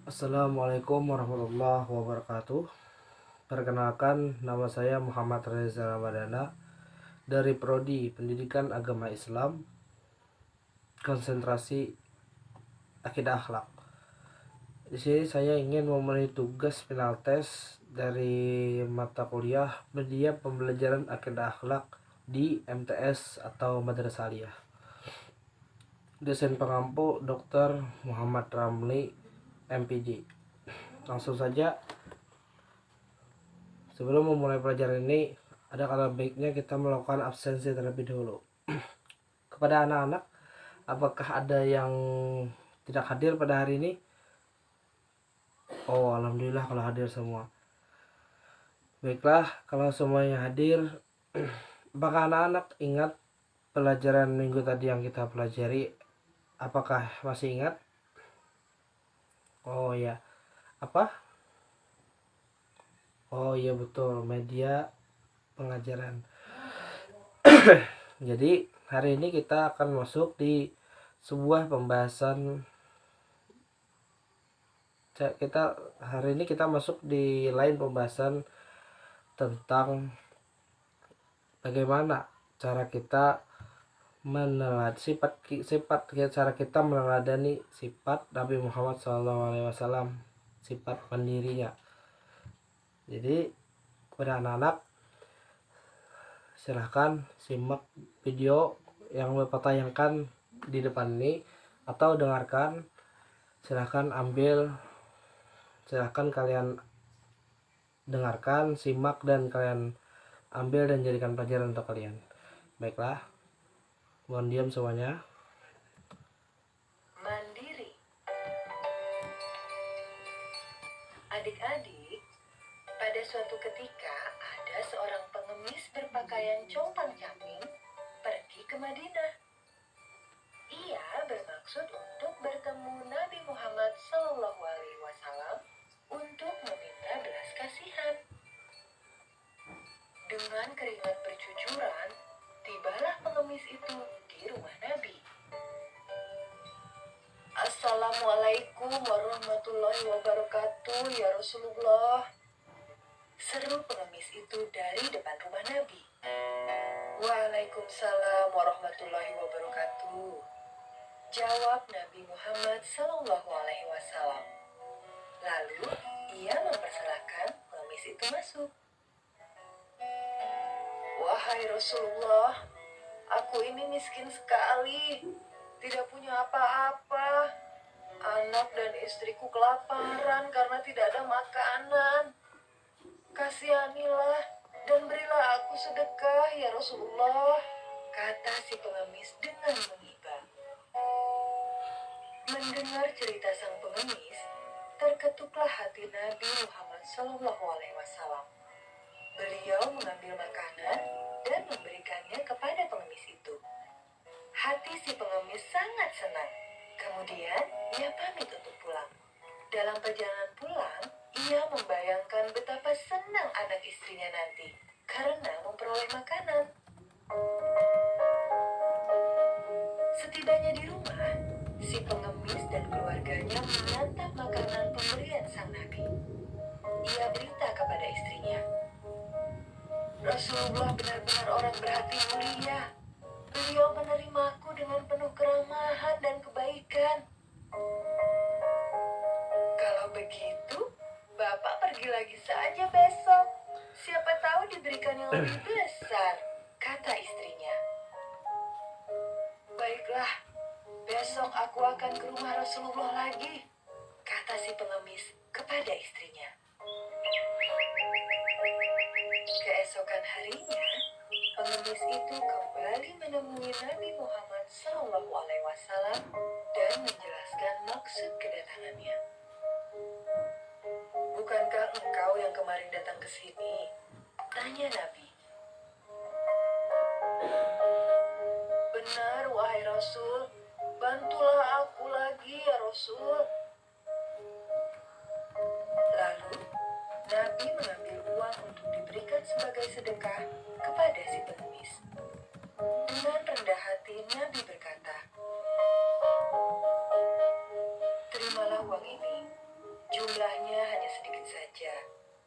Assalamualaikum warahmatullahi wabarakatuh. Perkenalkan, nama saya Muhammad Reza Ramadana dari Prodi Pendidikan Agama Islam, konsentrasi Akidah Akhlak. Di sini saya ingin memenuhi tugas final tes dari mata kuliah Media Pembelajaran Akidah Akhlak di MTS atau Madrasah Aliyah. Dosen pengampu Dr. Muhammad Ramli, MPG. Langsung saja. Sebelum memulai pelajaran ini, ada kala baiknya kita melakukan absensi terlebih dahulu. Kepada anak-anak, apakah ada yang tidak hadir pada hari ini? Oh, alhamdulillah kalau hadir semua. Baiklah, kalau semuanya hadir, apakah anak-anak ingat pelajaran minggu tadi yang kita pelajari? Apakah masih ingat? Oh ya, apa? Oh iya betul, media pengajaran. Jadi hari ini kita akan masuk di sebuah pembahasan. Hari ini kita masuk di lain pembahasan tentang bagaimana cara kita cara kita meneladani sifat Nabi Muhammad SAW, sifat pendirinya. Jadi kepada anak-anak, silahkan simak video yang Bapak tayangkan di depan ini atau dengarkan. Silahkan kalian dengarkan, simak, dan kalian ambil dan jadikan pelajaran untuk kalian. Baiklah, mohon diam semuanya. Mandiri. Adik-adik, pada suatu ketika ada seorang pengemis berpakaian compang-camping pergi ke Madinah. Ia bermaksud untuk bertemu Nabi Muhammad SAW untuk meminta belas kasihan. Dengan keringat bercucuran, tibalah pengemis itu di rumah Nabi. Assalamualaikum warahmatullahi wabarakatuh, ya Rasulullah, seru pengemis itu dari depan rumah Nabi. Waalaikumsalam warahmatullahi wabarakatuh, jawab Nabi Muhammad SAW. Lalu ia mempersilahkan pengemis itu masuk. Wahai Rasulullah, aku ini miskin sekali, tidak punya apa-apa. Anak dan istriku kelaparan karena tidak ada makanan. Kasihanilah dan berilah aku sedekah, ya Rasulullah, kata si pengemis dengan mengiba. Mendengar cerita sang pengemis, terketuklah hati Nabi Muhammad SAW. Beliau mengambil makanan dan memberikannya kepada pengemis itu. Hati si pengemis sangat senang. Kemudian ia pamit untuk pulang. Dalam perjalanan pulang, ia membayangkan betapa senang anak istrinya nanti karena memperoleh makanan. Setibanya di rumah, si pengemis dan keluarganya menyantap makanan pemberian sang Nabi. Ia berita kepada istrinya, Rasulullah benar-benar orang berhati mulia. Beliau menerimaku dengan penuh keramahan dan kebaikan. Kalau begitu, Bapak pergi lagi saja besok. Siapa tahu diberikan yang lebih besar, kata istrinya. Baiklah, besok aku akan ke rumah Rasulullah lagi, kata si pengemis kepada istrinya. Keesokan harinya, pengemis itu kembali menemui Nabi Muhammad SAW dan menjelaskan maksud kedatangannya. Bukankah engkau yang kemarin datang ke sini? Tanya Nabi. Benar, wahai Rasul. Bantulah aku lagi, ya Rasul. Lalu, Nabi mengambil uang untuk diberikan sebagai sedekah kepada si pengemis. Dengan rendah hati Nabi berkata, terimalah uang ini. Jumlahnya hanya sedikit saja.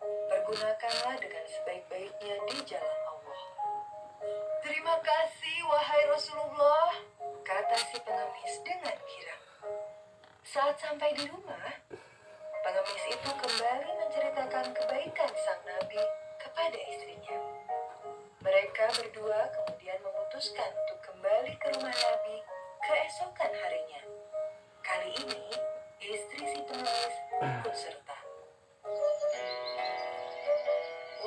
Pergunakanlah dengan sebaik-baiknya di jalan Allah. Terima kasih, wahai Rasulullah, kata si pengemis dengan girang. Saat sampai di rumah, pengemis itu kembali menceritakan kebaikan sang Nabi kepada istrinya. Mereka berdua kemudian memutuskan untuk kembali ke rumah Nabi keesokan harinya. Kali ini, istri si pengemis ikut serta.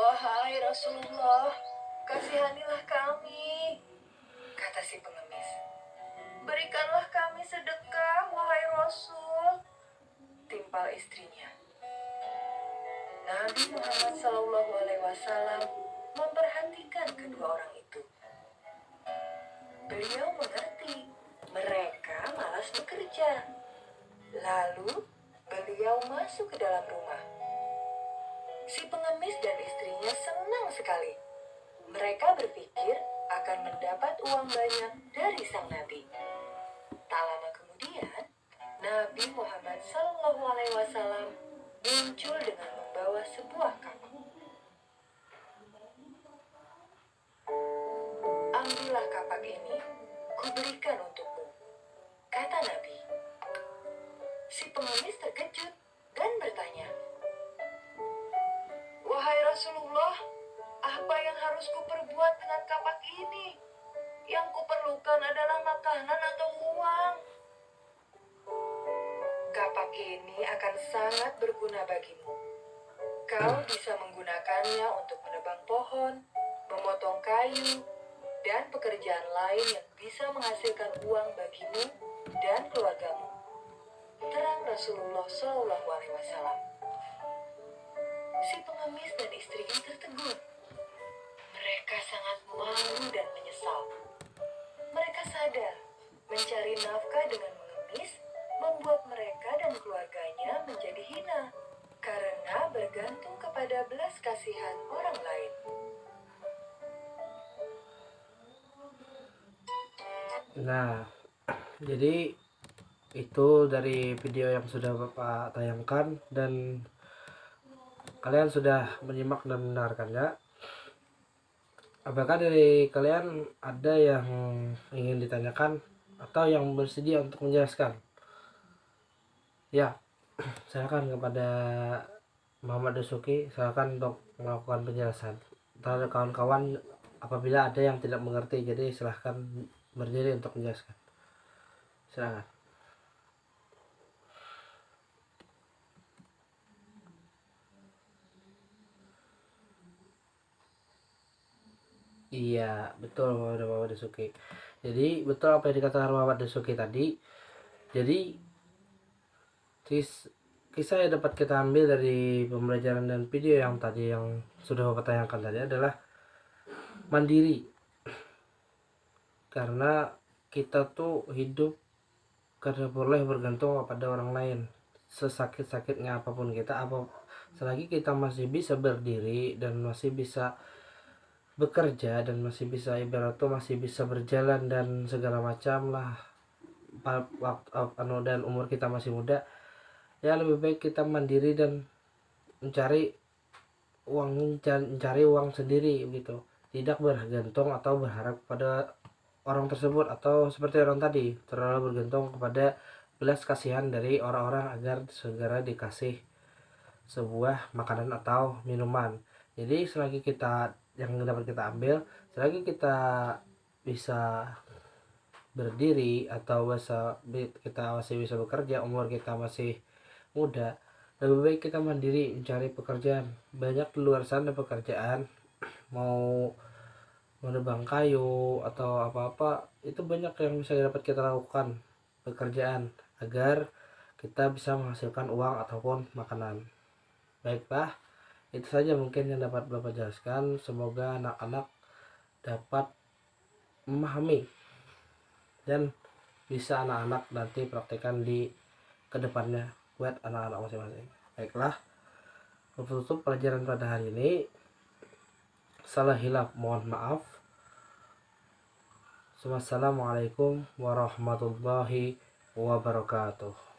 Wahai Rasulullah, kasihanilah kami, kata si pengemis. Berikanlah kami sedekah, wahai Rasul, timpal istrinya. Nabi Muhammad SAW memperhatikan kedua orang itu. Beliau mengerti mereka malas bekerja. Lalu beliau masuk ke dalam rumah. Si pengemis dan istrinya senang sekali. Mereka berpikir akan mendapat uang banyak dari sang Nabi. Tak lama kemudian, Nabi Muhammad SAW muncul dengan membawa sebuah kapak. Ambillah kapak ini, kuberikan untukmu, kata Nabi. Si pengemis terkejut dan bertanya, wahai Rasulullah, apa yang harus kuperbuat dengan kapak ini? Yang kuperlukan adalah makanan atau uang. Kapak ini akan sangat berguna bagimu. Kau bisa menggunakannya untuk menebang pohon, memotong kayu, dan pekerjaan lain yang bisa menghasilkan uang bagimu dan keluargamu. Terang Rasulullah SAW. Si pengemis dan istrinya tertegun. Mereka sangat malu dan menyesal. Mereka sadar mencari nafkah dengan mengemis membuat mereka dan keluarganya menjadi hina karena bergantung kepada belas kasihan orang lain. Nah, jadi itu dari video yang sudah Bapak tayangkan dan kalian sudah menyimak dan mendengarkannya. Apakah dari kalian ada yang ingin ditanyakan atau yang bersedia untuk menjelaskan? Ya, silakan kepada Muhammad Dasuki, silakan untuk melakukan penjelasan. Terhadap kawan-kawan apabila ada yang tidak mengerti, jadi silahkan berdiri untuk menjelaskan. Silakan. Iya, betul Muhammad Dasuki. Jadi betul apa yang dikatakan Muhammad Dasuki tadi. Jadi kisah yang dapat kita ambil dari pembelajaran dan video yang tadi yang sudah Bapak tayangkan tadi adalah mandiri. Karena kita tuh hidup karena boleh bergantung kepada orang lain. Sesakit-sakitnya apapun kita, selagi kita masih bisa berdiri dan masih bisa bekerja dan masih bisa ibarat tuh masih bisa berjalan dan segala macam lah, waktu dan umur kita masih muda, ya lebih baik kita mandiri dan mencari uang sendiri gitu, tidak bergantung atau berharap pada orang tersebut atau seperti orang tadi terlalu bergantung kepada belas kasihan dari orang-orang agar segera dikasih sebuah makanan atau minuman. Jadi selagi kita yang dapat kita ambil, selagi kita bisa berdiri atau kita masih bisa bekerja, umur kita masih muda, lebih baik kita mandiri mencari pekerjaan. Banyak di luar sana pekerjaan, mau menebang kayu atau apa-apa, itu banyak yang bisa dapat kita lakukan pekerjaan agar kita bisa menghasilkan uang ataupun makanan. Baiklah, itu saja mungkin yang dapat Bapak jelaskan. Semoga anak-anak dapat memahami dan bisa anak-anak nanti praktekkan di kedepannya buat anak-anak masing-masing. Baiklah, untuk pelajaran pada hari ini, salah hilaf mohon maaf. Wassalamualaikum warahmatullahi wabarakatuh.